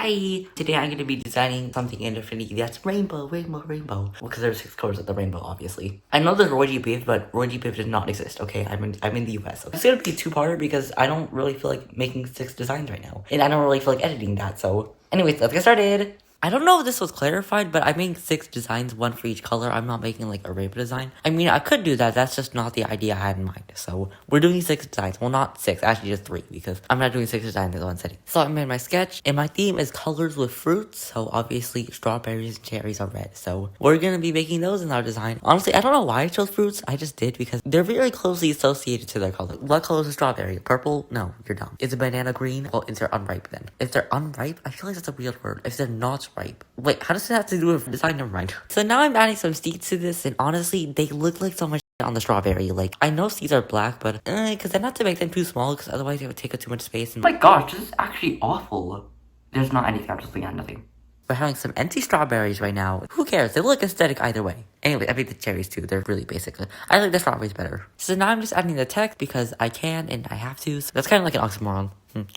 Hi! Today I'm going to be designing something in affinity that's rainbow. Because there's 6 colors of the rainbow, obviously. I know there's Roy G. Biv, but Roy G. Biv does not exist, okay? I'm in the US. It's going to be a two-parter because I don't really feel like making 6 designs right now. And I don't really feel like editing that, so... Anyways, let's get started! I don't know if this was clarified, but I'm making 6 designs, 1 for each color. I'm not making like a rainbow design. I mean, I could do that. That's just not the idea I had in mind. So we're doing 6 designs. Well, not 6, actually just 3 because I'm not doing 6 designs in one setting. So I made my sketch and my theme is colors with fruits. So obviously strawberries and cherries are red. So we're going to be making those in our design. Honestly, I don't know why I chose fruits. I just did because they're very closely associated to their color. What color is a strawberry? Purple? No, you're dumb. Is a banana green? Well, is they're unripe then? If they're unripe, I feel like that's a weird word. If they're not ripe. Wait, how does it have to do with design? Never mind. So now I'm adding some seeds to this, and honestly, they look like so much on the strawberry. Like, I know seeds are black, but, because I not to make them too small, because otherwise it would take up too much space. And oh my gosh, this is actually awful. There's not anything, I'm just looking at nothing. We're having some empty strawberries right now. Who cares? They look aesthetic either way. Anyway, I made the cherries too. They're really basic. I like the strawberries better. So now I'm just adding the text because I can and I have to. So that's kind of like an oxymoron.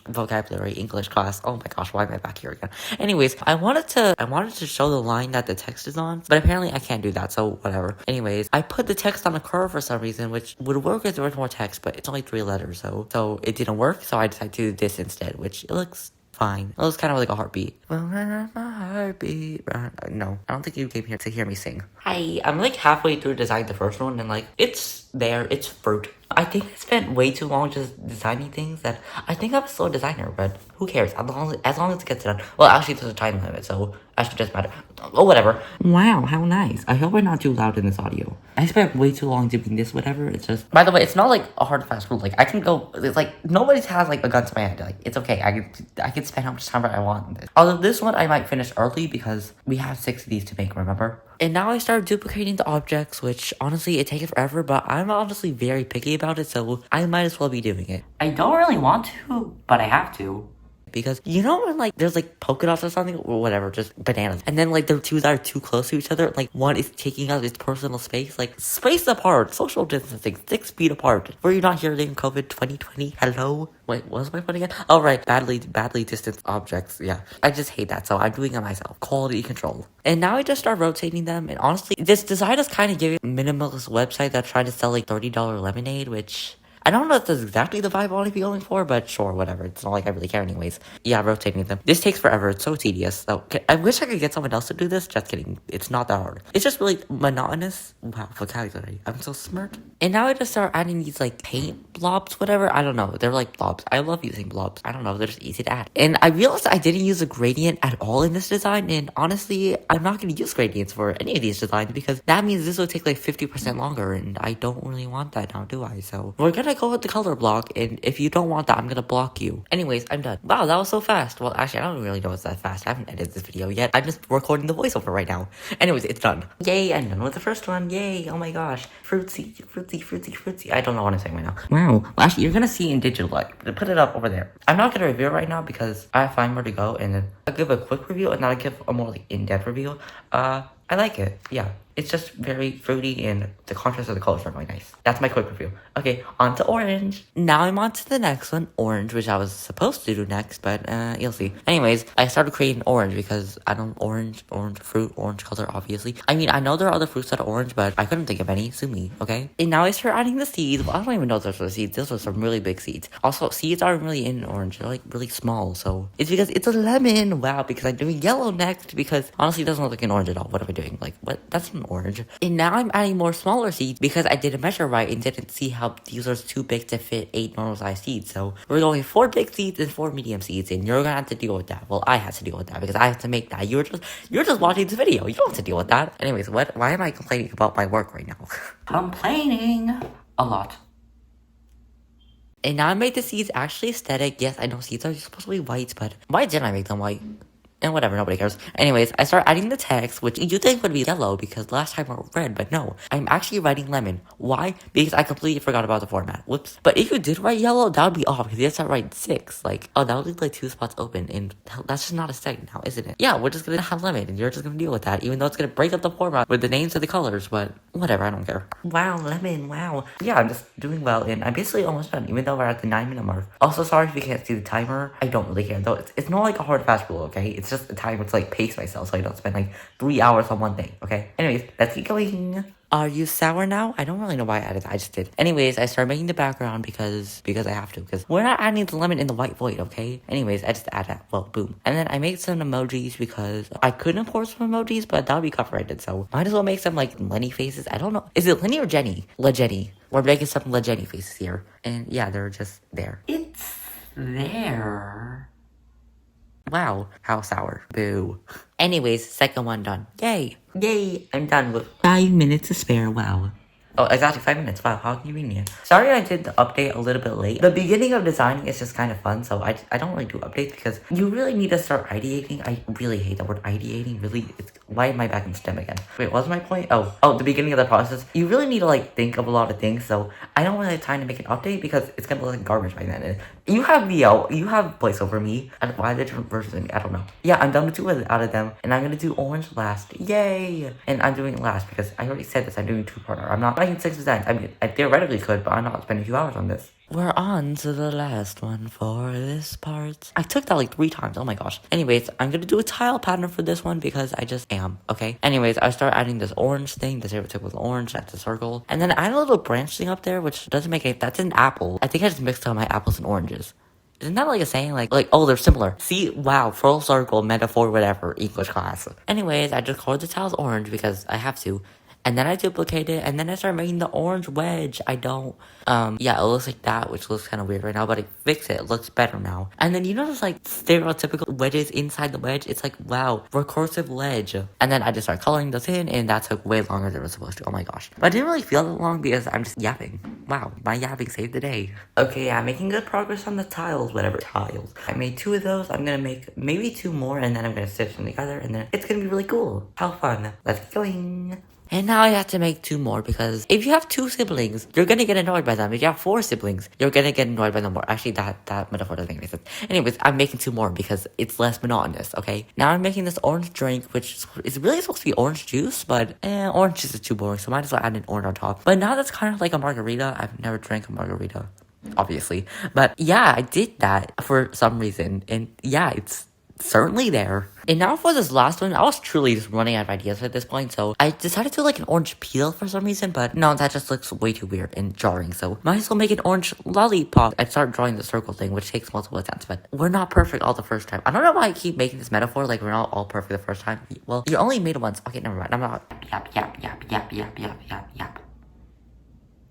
Vocabulary, English class. Oh my gosh, why am I back here again? Anyways, I wanted to show the line that the text is on, but apparently I can't do that, so whatever. Anyways, I put the text on a curve for some reason, which would work if there was more text, but it's only 3 letters, so it didn't work, so I decided to do this instead, which it looks fine. It was kind of like a heartbeat. My heartbeat. No, I don't think you came here to hear me sing. Hi, I'm like halfway through designing the first one, and like, it's there, it's fruit. I think I spent way too long just designing things that I think I'm a slow designer, but who cares? As long as it gets done. Well, actually, there's a time limit, so that should just matter. Oh, whatever. Wow, how nice. I hope we're not too loud in this audio. I spent way too long doing this, whatever. It's just... By the way, it's not like a hard fast rule. Like, I can go... It's like, nobody has like a gun to my head. Like, it's okay. I can spend how much time I want on this. Although this one I might finish early because we have 6 of these to make, remember? And now I started duplicating the objects, which honestly, it takes forever, but I'm honestly very picky about it, so I might as well be doing it. I don't really want to, but I have to. Because, you know when, like, there's, like, polka dots or something? Or whatever, just bananas. And then, like, the two that are too close to each other, like, one is taking up its personal space. Like, space apart, social distancing, 6 feet apart. Were you not hearing COVID 2020? Hello? Wait, what was my point again? Oh, right, badly distanced objects, yeah. I just hate that, so I'm doing it myself. Quality control. And now I just start rotating them, and honestly, this design is kind of giving a minimalist website that's trying to sell, like, $30 lemonade, which... I don't know if that's exactly the vibe I want to be going for, but sure, whatever. It's not like I really care anyways. Yeah, rotating them. This takes forever. It's so tedious. So, I wish I could get someone else to do this. Just kidding. It's not that hard. It's just really monotonous. Wow, vocabulary. I'm so smart. And now I just start adding these, like, paint blobs, whatever. I don't know. They're like blobs. I love using blobs. I don't know. They're just easy to add. And I realized I didn't use a gradient at all in this design. And honestly, I'm not going to use gradients for any of these designs because that means this will take, like, 50% longer. And I don't really want that now, do I? So, we're gonna go with the color block, and if you don't want that, I'm gonna block you. Anyways, I'm done. Wow, that was so fast. Well, actually, I don't really know it's that fast. I haven't edited this video yet. I'm just recording the voiceover right now. Anyways, it's done. Yay, I'm done with the first one. Yay, oh my gosh. Fruitsy. I don't know what I'm saying right now. Wow. Well, actually, you're gonna see in digital, like, put it up over there. I'm not gonna review it right now because I have 5 more to go, and then I'll give a quick review, and then I'll give a more, like, in-depth review. I like it. Yeah. It's just very fruity and the contrast of the colors are really nice. That's my quick review. Okay, on to orange. Now I'm on to the next one, orange, which I was supposed to do next, but you'll see. Anyways, I started creating orange because I don't orange fruit, orange color, obviously. I mean, I know there are other fruits that are orange, but I couldn't think of any. Sue me, okay? And now I start adding the seeds. Well, I don't even know if those are seeds. Those are some really big seeds. Also, seeds aren't really in orange. They're like really small, so it's because it's a lemon. Wow, because I'm doing yellow next because honestly, it doesn't look like an orange at all. What am I doing? Like, what? That's an orange. And now I'm adding more smaller seeds because I didn't measure right and didn't see how these are too big to fit 8 normal size seeds. So we're going 4 big seeds and 4 medium seeds, and you're gonna have to deal with that. Well, I had to deal with that because I have to make that. You're just watching this video. You don't have to deal with that. Anyways, why am I complaining about my work right now? Complaining a lot. And now I made the seeds actually aesthetic. Yes, I know seeds are supposed to be white, but why didn't I make them white? And whatever, nobody cares. Anyways, I start adding the text, which you think would be yellow because last time I wrote red, but no. I'm actually writing lemon. Why? Because I completely forgot about the format. Whoops. But if you did write yellow, that would be off because you have to write 6. Like, oh, that would leave like 2 spots open, and that's just not aesthetic now, isn't it? Yeah, we're just gonna have lemon, and you're just gonna deal with that, even though it's gonna break up the format with the names of the colors, but whatever, I don't care. Wow, lemon, wow. Yeah, I'm just doing well, and I'm basically almost done, even though we're at the 9-minute mark. Also, sorry if you can't see the timer. I don't really care, though. It's not like a hard fast rule, okay? It's just a timer to, like, pace myself so I don't spend, like, 3 hours on one thing, okay? Anyways, let's keep going. Are you sour now? I don't really know why I added that. I just did. Anyways, I started making the background because I have to. Because we're not adding the lemon in the white void, okay? Anyways, I just add that. Well, boom. And then I made some emojis because I could import some emojis, but that would be copyrighted. So might as well make some like Lenny faces. I don't know. Is it Lenny or Jenny? Jenny. We're making some Jenny faces here. And yeah, they're just there. It's there. Wow, how sour. Boo. Anyways, second one done. Yay. Yay, I'm done with 5 minutes to spare. Wow. Oh, exactly 5 minutes. Wow, how convenient. Sorry I did the update a little bit late. The beginning of designing is just kind of fun, so I don't really do updates because you really need to start ideating. I really hate that word ideating. Really, why am I back in STEM again? Wait, what was my point? Oh, the beginning of the process. You really need to like think of a lot of things, so I don't really have time to make an update because it's gonna look like garbage by then. And you have VO, you have voice over me. And why the different versions of me? I don't know. Yeah, I'm done with 2 out of them, and I'm gonna do orange last. Yay! And I'm doing it last because I already said this. I'm doing 2-parter. I'm not making 6%. I mean, I theoretically could, but I'm not spending a few hours on this. We're on to the last one for this part. I took that like 3 times. Oh my gosh. Anyways, I'm gonna do a tile pattern for this one because I just am, okay? Anyways, I start adding this orange thing. The zero tip with orange. That's a circle. And then I add a little branch thing up there, which doesn't make any... That's an apple. I think I just mixed up my apples and oranges. Isn't that like a saying? Like, oh, they're similar. See, wow, full circle, metaphor, whatever, English class. Anyways, I just colored the tiles orange because I have to. And then I duplicate it, and then I start making the orange wedge. Yeah, it looks like that, which looks kind of weird right now, but I fixed it. It looks better now. And then, you know those, like, stereotypical wedges inside the wedge? It's like, wow, recursive ledge. And then I just start coloring those in, and that took way longer than it was supposed to. Oh my gosh. But I didn't really feel that long because I'm just yapping. Wow, my yapping saved the day. Okay, yeah, making good progress on the tiles, whatever tiles. I made 2 of those. I'm gonna make maybe 2 more, and then I'm gonna stitch them together, and then it's gonna be really cool. How fun. Let's get going. And now I have to make 2 more because if you have 2 siblings, you're gonna get annoyed by them. If you have 4 siblings, you're gonna get annoyed by them more. Actually, that metaphor doesn't make any sense. Anyways, I'm making 2 more because it's less monotonous, okay? Now I'm making this orange drink, which is really supposed to be orange juice, but orange juice is too boring, so might as well add an orange on top. But now that's kind of like a margarita. I've never drank a margarita, obviously. But yeah, I did that for some reason, and yeah, it's certainly there. And now for this last one, I was truly just running out of ideas at this point, so I decided to like an orange peel for some reason, but no, that just looks way too weird and jarring, so might as well make an orange lollipop and start drawing the circle thing, which takes multiple attempts, but we're not perfect all the first time. I don't know why I keep making this metaphor, like we're not all perfect the first time. Well, you only made it once. Okay, never mind. I'm not. Yap.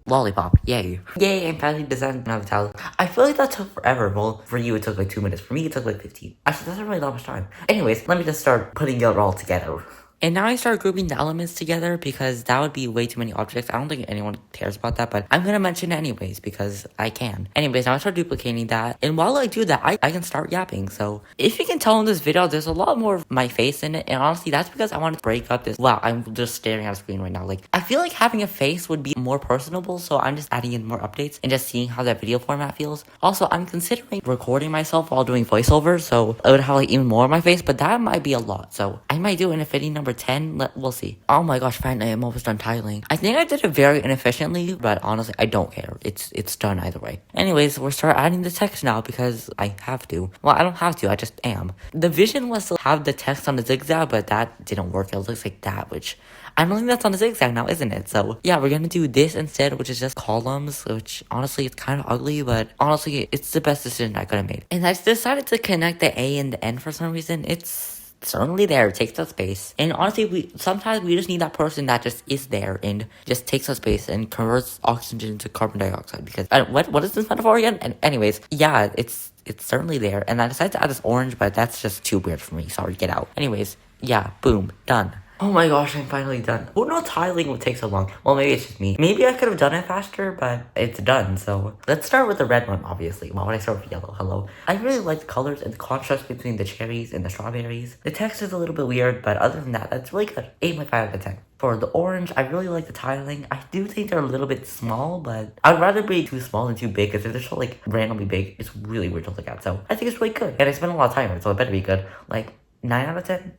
Lollipop, yay. Yay, I'm finally designed another tile. I feel like that took forever. Well, for you it took like 2 minutes. For me it took like 15. Actually, that's not really that much time. Anyways, let me just start putting it all together. And now I start grouping the elements together because that would be way too many objects. I don't think anyone cares about that, but I'm gonna mention it anyways because I can. Anyways, now I start duplicating that. And while I do that, I can start yapping. So if you can tell in this video, there's a lot more of my face in it. And honestly, that's because I want to break up this. Wow, I'm just staring at a screen right now. Like, I feel like having a face would be more personable. So I'm just adding in more updates and just seeing how that video format feels. Also, I'm considering recording myself while doing voiceover. So I would have like even more of my face, but that might be a lot. So I might do an affinity number 10. We'll see. Oh my gosh, finally, I'm almost done tiling. I think I did it very inefficiently, but honestly, I don't care. It's done either way. Anyways, we'll start adding the text now because I have to. Well, I don't have to, I just am. The vision was to have the text on the zigzag, but that didn't work. It looks like that, which I don't think that's on a zigzag now, isn't it? So yeah, we're gonna do this instead, which is just columns, which honestly, it's kind of ugly, but honestly, it's the best decision I could have made. And I decided to connect the A and the N for some reason. It's certainly there, it takes up space. And honestly, sometimes we just need that person that just is there and just takes up space and converts oxygen to carbon dioxide. Because what is this metaphor again? And anyways, yeah, it's certainly there. And I decided to add this orange, but that's just too weird for me. Sorry, get out. Anyways, yeah, boom, done. Oh my gosh, I'm finally done. Who knew tiling would take so long? Well, maybe it's just me. Maybe I could have done it faster, but it's done, so let's start with the red one, obviously. Why would I start with yellow? Hello. I really like the colors and the contrast between the cherries and the strawberries. The text is a little bit weird, but other than that, that's really good. 8.5 out of 10. For the orange, I really like the tiling. I do think they're a little bit small, but I'd rather be too small than too big, because if they're so, like, randomly big, it's really weird to look at. So I think it's really good. And I spent a lot of time on it, so it better be good. Like, 9 out of 10?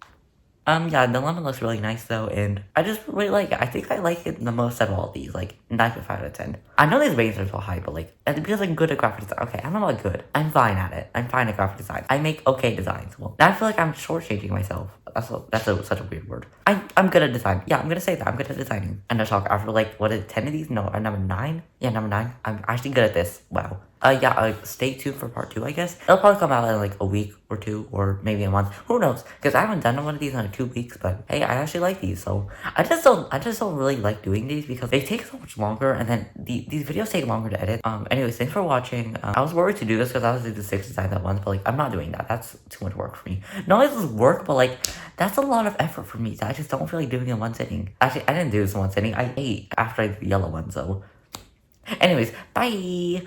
Yeah, the lemon looks really nice though, and I just really like it. I think I like it the most out of all these, like 9.5 out of 10. I know these ratings are so high, but like, and because I'm good at graphic design. Okay, I'm not like good. I'm fine at it. I'm fine at graphic design. I make okay designs. Well, now I feel like I'm shortchanging myself. Such a weird word. I'm good at design. Yeah, I'm gonna say that. I'm good at designing. And I talk after like, what is it, 10 of these? No, number 9? Yeah, number 9. I'm actually good at this. Wow. Yeah, stay tuned for part 2, I guess. It'll probably come out in like a week or 2, or maybe a month. Who knows? Because I haven't done one of these in like 2 weeks, but hey, I actually like these, so I just don't really like doing these because they take so much longer, and then these videos take longer to edit. Anyways, thanks for watching. I was worried to do this because I was doing the 6 designs at once, but like, I'm not doing that. That's too much work for me. Not only does it work, but like, that's a lot of effort for me, so I just don't feel like doing it in one sitting. Actually, I didn't do this in one sitting. I ate after I did the yellow one, so. Anyways, bye!